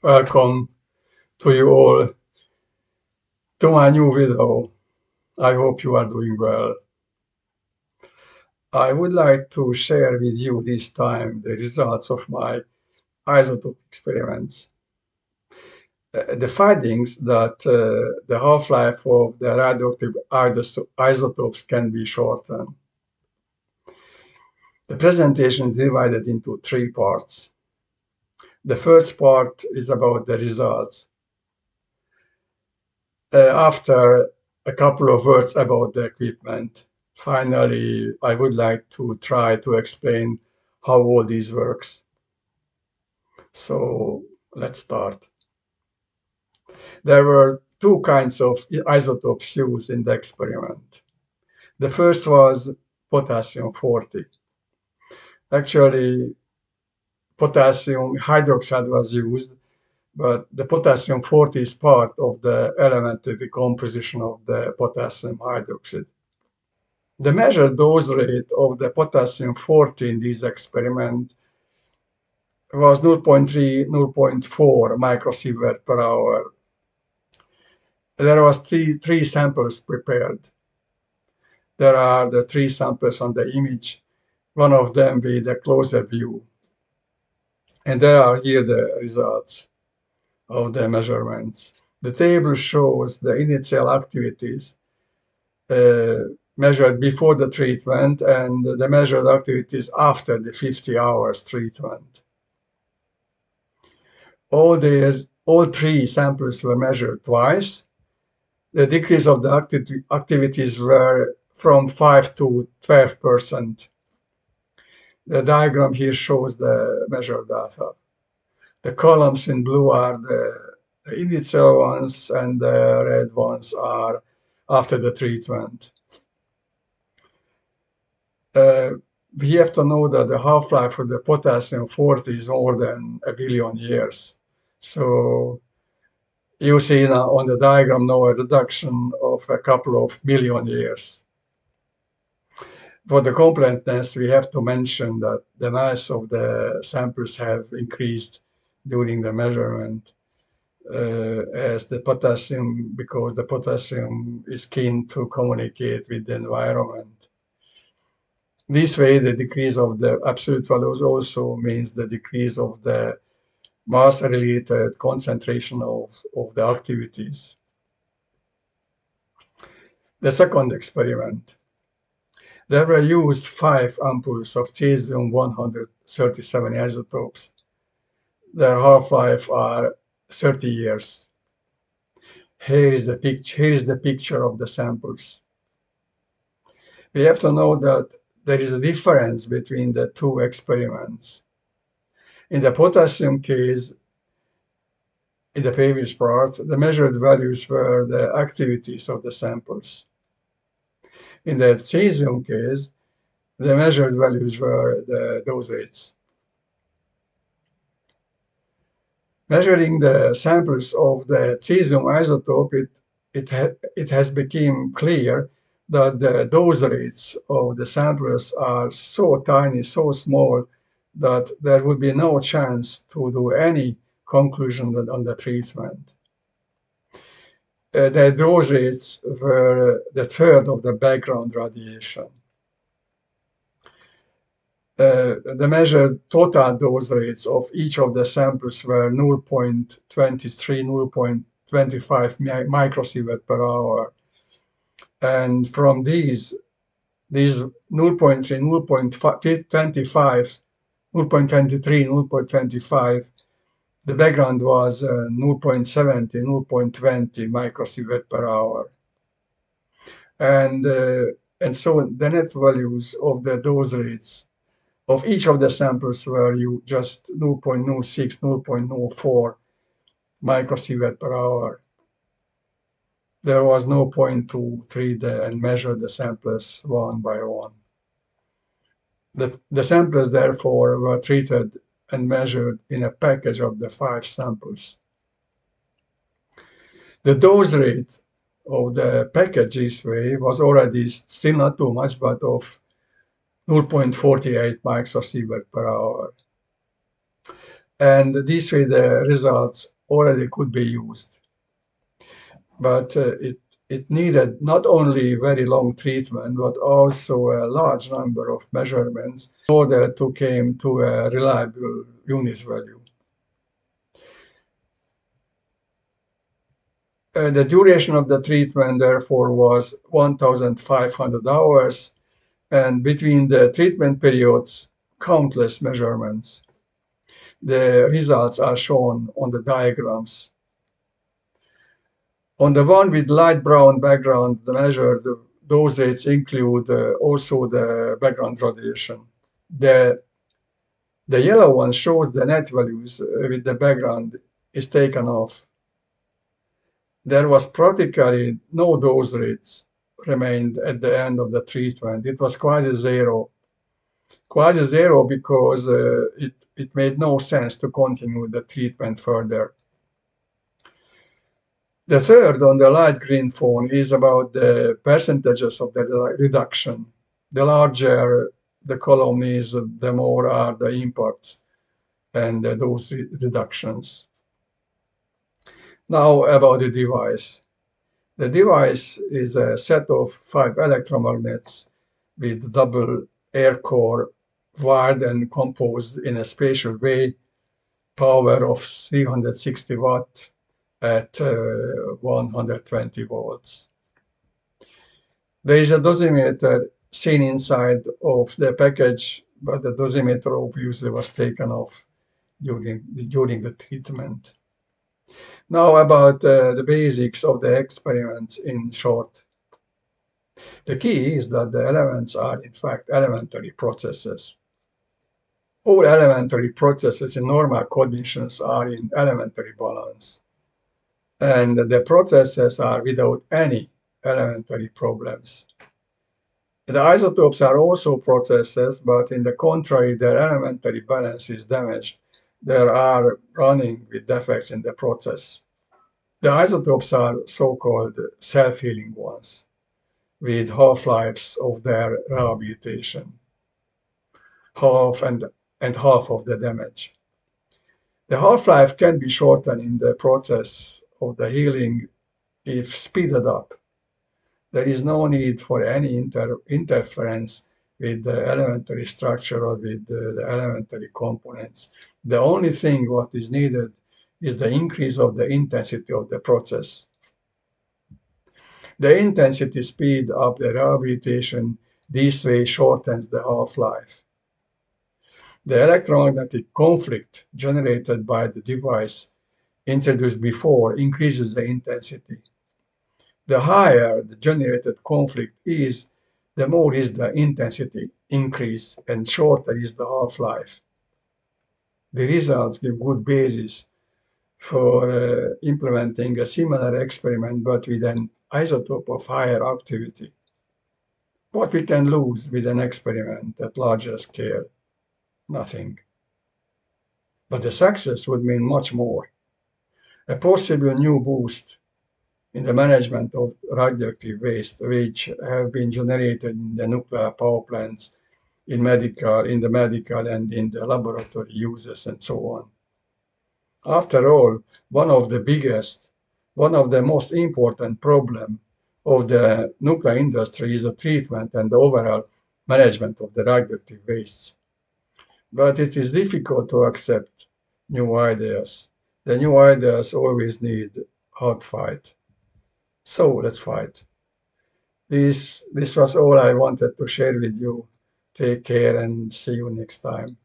Welcome to you all to my new video. I hope you are doing well. I would like to share with you this time the results of my isotope experiments. The findings that the half-life of the radioactive isotopes can be shortened. The presentation is divided into three parts. The first part is about the results. After a couple of words about the equipment, finally, I would like to try to explain how all this works. So let's start. There were two kinds of isotopes used in the experiment. The first was potassium 40. Actually, potassium hydroxide was used, but the potassium 40 is part of the elementary decomposition of the potassium hydroxide. The measured dose rate of the potassium 40 in this experiment was 0.3, 0.4 microsievert per hour. There was three samples prepared. There are the three samples on the image, one of them with a closer view. And there are here the results of the measurements. The table shows the initial activities measured before the treatment and the measured activities after the 50 hours treatment. All three samples were measured twice. The decrease of the activities were from 5 to 12%. The diagram here shows the measured data. The columns in blue are the initial ones and the red ones are after the treatment. We have to know that the half-life for the potassium 40 is more than 1 billion years. So you see now on the diagram now a reduction of a couple of million years. For the completeness, we have to mention that the mass of the samples have increased during the measurement as the potassium, because the potassium is keen to communicate with the environment. This way, the decrease of the absolute values also means the decrease of the mass-related concentration of the activities. The second experiment. There were used 5 ampoules of cesium-137 isotopes. Their half-life are 30 years. Here is the picture of the samples. We have to know that there is a difference between the two experiments. In the potassium case, in the previous part, the measured values were the activities of the samples. In the cesium case, the measured values were the dose rates. Measuring the samples of the cesium isotope, it has become clear that the dose rates of the samples are so tiny, so small, that there would be no chance to do any conclusion on the treatment. The dose rates were the third of the background radiation. The measured total dose rates of each of the samples were 0.23, 0.25 microsievert per hour. And from these 0.3, 0.25, 0.23, 0.25, the background was 0.70, 0.20 microsievert per hour. And so the net values of the dose rates of each of the samples were just 0.06, 0.04 microsievert per hour. There was no point to treat and measure the samples one by one. The samples, therefore, were treated and measured in a package of the 5 samples. The dose rate of the package this way was already still not too much, but of 0.48 microsievert per hour. And this way the results already could be used. But it needed not only very long treatment, but also a large number of measurements in order to come to a reliable unit value. The duration of the treatment, therefore, was 1,500 hours, and between the treatment periods, countless measurements. The results are shown on the diagrams. On the one with light brown background, the measured dose rates include also the background radiation. The, the yellow one shows the net values with the background is taken off. There was practically no dose rates remained at the end of the treatment. It was quasi zero. Quasi zero because it made no sense to continue the treatment further. The third on the light green phone is about the percentages of the reduction. The larger the column is, the more are the impacts and those reductions. Now about the device. The device is a set of 5 electromagnets with double air core wired and composed in a spatial way, power of 360 watt at 120 volts. There is a dosimeter seen inside of the package, but the dosimeter obviously was taken off during the treatment. Now about the basics of the experiments in short. The key is that the elements are in fact elementary processes. All elementary processes in normal conditions are in elementary balance. And the processes are without any elementary problems. The isotopes are also processes, but in the contrary, their elementary balance is damaged. They are running with defects in the process. The isotopes are so-called self-healing ones, with half-lives of their rehabilitation, half and half of the damage. The half-life can be shortened in the process of the healing if speeded up. There is no need for any interference with the elementary structure or with the elementary components. The only thing what is needed is the increase of the intensity of the process. The intensity speed up the rehabilitation. This way shortens the half-life. The electromagnetic conflict generated by the device introduced before increases the intensity. The higher the generated conflict is, the more is the intensity increase and shorter is the half-life. The results give good basis for implementing a similar experiment but with an isotope of higher activity. What we can lose with an experiment at larger scale? Nothing. But the success would mean much more. A possible new boost in the management of radioactive waste, which have been generated in the nuclear power plants, in the medical and in the laboratory uses and so on. After all, one of the most important problem of the nuclear industry is the treatment and the overall management of the radioactive wastes. But it is difficult to accept new ideas. The new ideas always need hard fight. So let's fight. This was all I wanted to share with you. Take care and see you next time.